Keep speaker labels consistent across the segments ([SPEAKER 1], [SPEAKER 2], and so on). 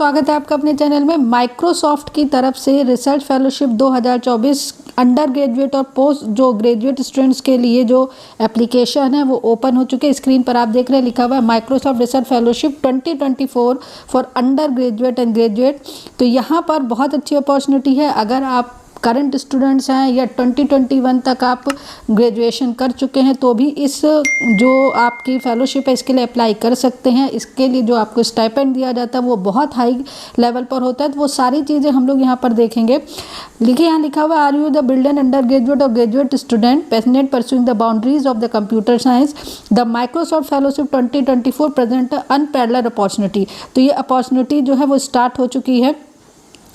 [SPEAKER 1] स्वागत है आपका अपने चैनल में। माइक्रोसॉफ्ट की तरफ से रिसर्च फेलोशिप 2024 अंडर ग्रेजुएट और पोस्ट जो ग्रेजुएट स्टूडेंट्स के लिए जो एप्लीकेशन है वो ओपन हो चुके हैं। स्क्रीन पर आप देख रहे हैं लिखा हुआ है Microsoft research fellowship 2024 for under graduate and graduate. तो यहाँ पर बहुत अच्छी अपॉर्चुनिटी है। अगर आप करंट स्टूडेंट्स हैं या 2021 तक आप ग्रेजुएशन कर चुके हैं तो भी इस जो आपकी फेलोशिप है इसके लिए अप्लाई कर सकते हैं। इसके लिए जो आपको स्टाइपेंड दिया जाता है वो बहुत हाई लेवल पर होता है। तो वो सारी चीज़ें हम लोग यहाँ पर देखेंगे। देखिए यहाँ लिखा हुआ are you the bold undergraduate और graduate student passionate pursuing the boundaries of the computer science the Microsoft fellowship 2024 present unparalleled opportunity. तो ये अपॉर्चुनिटी जो है वो स्टार्ट हो चुकी है।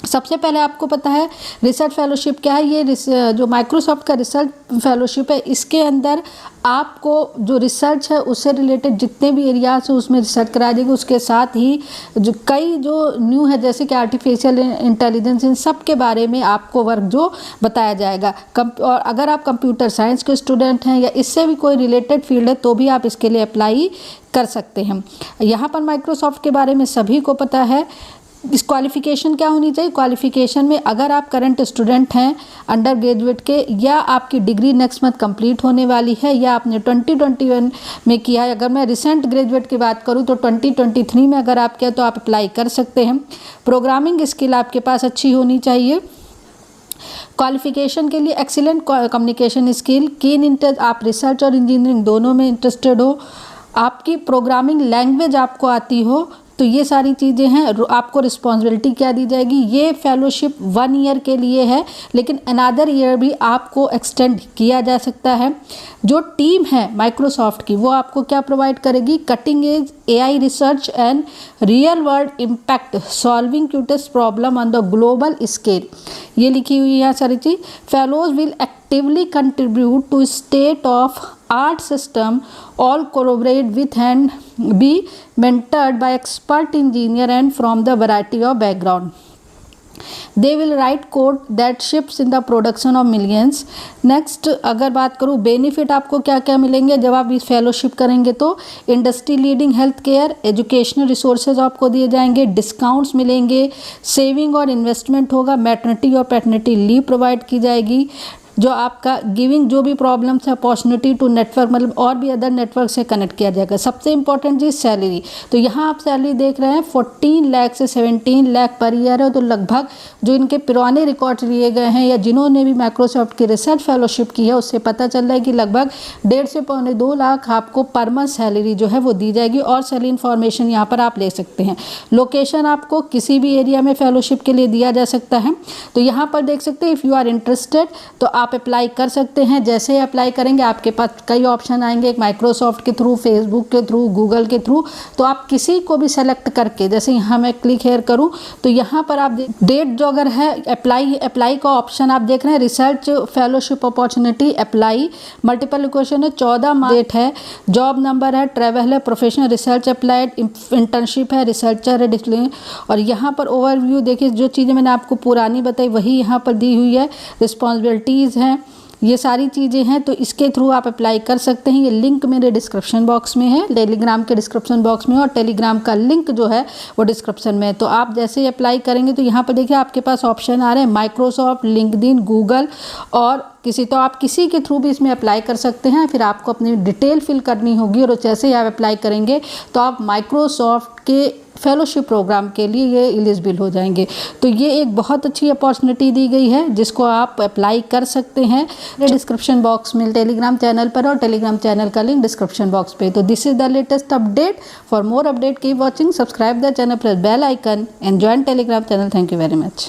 [SPEAKER 1] सबसे पहले आपको पता है रिसर्च फेलोशिप क्या है। ये जो माइक्रोसॉफ्ट का रिसर्च फेलोशिप है इसके अंदर आपको जो रिसर्च है उससे रिलेटेड जितने भी एरियाज हैं उसमें रिसर्च कराया जाएगा। उसके साथ ही जो कई जो न्यू है जैसे कि आर्टिफिशियल इंटेलिजेंस इन सब के बारे में आपको वर्क जो बताया जाएगा। और अगर आप कंप्यूटर साइंस के स्टूडेंट हैं या इससे भी कोई रिलेटेड फील्ड है तो भी आप इसके लिए अप्लाई कर सकते हैं। यहाँ पर माइक्रोसॉफ्ट के बारे में सभी को पता है। इस क्वालिफ़िकेशन क्या होनी चाहिए। क्वालिफ़िकेशन में अगर आप करंट स्टूडेंट हैं अंडर ग्रेजुएट के या आपकी डिग्री नेक्स्ट मंथ कंप्लीट होने वाली है या आपने 2021 में किया है। अगर मैं रिसेंट ग्रेजुएट की बात करूं तो 2023 में अगर आप किया तो आप अप्लाई कर सकते हैं। प्रोग्रामिंग स्किल आपके पास अच्छी होनी चाहिए। क्वालिफ़िकेशन के लिए excellent communication skill, keen interest, आप रिसर्च और इंजीनियरिंग दोनों में इंटरेस्टेड हो, आपकी प्रोग्रामिंग लैंग्वेज आपको आती हो, तो ये सारी चीज़ें हैं। आपको रिस्पॉन्सिबिलिटी क्या दी जाएगी। ये फेलोशिप 1 ईयर के लिए है लेकिन अनदर ईयर भी आपको एक्सटेंड किया जा सकता है। जो टीम है माइक्रोसॉफ्ट की वो आपको क्या प्रोवाइड करेगी, cutting edge AI research and real world impact solving toughest problem on the global scale. ये लिखी हुई है यहाँ सारी चीज़। Fellows will actively contribute to state of art system, all collaborate with and be mentored by expert engineer and from the variety of background. They will write code that ships in the production of millions. Next अगर बात करूँ benefit आपको क्या क्या मिलेंगे जब आप इस फेलोशिप करेंगे तो industry leading health care educational resources आपको दिए जाएंगे, डिस्काउंट्स मिलेंगे, सेविंग और इन्वेस्टमेंट होगा, मैटरनिटी और पैटर्निटी लीव प्रोवाइड की जाएगी। जो आपका गिविंग जो भी प्रॉब्लम्स है अपॉर्चुनिटी टू नेटवर्क मतलब और भी अदर नेटवर्क से कनेक्ट किया जाएगा। सबसे इंपॉर्टेंट चीज़ सैलरी। तो यहाँ आप सैलरी देख रहे हैं 14 लाख से 17 लाख पर ईयर है। तो लगभग जो इनके पुराने रिकॉर्ड लिए गए हैं या जिन्होंने भी माइक्रोसॉफ्ट की रिसर्च फेलोशिप की है उससे पता चल रहा है कि लगभग 1.5 से 2 लाख आपको पर मंथ सैलरी जो है वो दी जाएगी। और सैलरी इन्फॉर्मेशन यहाँ पर आप ले सकते हैं। लोकेशन आपको किसी भी एरिया में फेलोशिप के लिए दिया जा सकता है। तो यहाँ पर देख सकते हैं इफ़ यू आर इंटरेस्टेड तो आप अप्लाई कर सकते हैं। जैसे ही अप्लाई करेंगे आपके पास कई ऑप्शन आएंगे, एक माइक्रोसॉफ्ट के थ्रू, फेसबुक के थ्रू, गूगल के थ्रू। तो आप किसी को भी सेलेक्ट करके जैसे यहाँ मैं क्लिक हेयर करूँ तो यहाँ पर आप डेट जो अगर है अप्लाई का ऑप्शन आप देख रहे हैं research fellowship opportunity apply, multiple location है, 14 डेट है, जॉब नंबर है, ट्रैवल है, प्रोफेशनल रिसर्च अप्लाइड, इंटर्नशिप है, रिसर्चर है, डिस्प्ले। और यहाँ पर ओवरव्यू देखिए जो चीज़ें मैंने आपको पुरानी बताई वही यहाँ पर दी हुई है। रिस्पॉन्सिबिलिटीज़ हैं, ये सारी चीज़ें हैं। तो इसके थ्रू आप अप्लाई कर सकते हैं। ये लिंक मेरे डिस्क्रिप्शन बॉक्स में है, टेलीग्राम के डिस्क्रिप्शन बॉक्स में, और टेलीग्राम का लिंक जो है वो डिस्क्रिप्शन में है। तो आप जैसे ही अप्लाई करेंगे तो यहाँ पर देखिए आपके पास ऑप्शन आ रहे हैं माइक्रोसॉफ्ट, लिंक्डइन, गूगल और तो आप किसी के थ्रू भी इसमें अप्लाई कर सकते हैं। फिर आपको अपनी डिटेल फिल करनी होगी और जैसे ही आप अप्लाई करेंगे तो आप माइक्रोसॉफ्ट के फेलोशिप प्रोग्राम के लिए ये एलिजिबल हो जाएंगे। तो ये एक बहुत अच्छी अपॉर्चुनिटी दी गई है जिसको आप अप्लाई कर सकते हैं। डिस्क्रिप्शन बॉक्स में टेलीग्राम चैनल पर और टेलीग्राम चैनल का लिंक डिस्क्रिप्शन बॉक्स पे। तो this is the latest update. For more update keep watching, subscribe the channel, press bell icon and join Telegram channel. Thank you very much.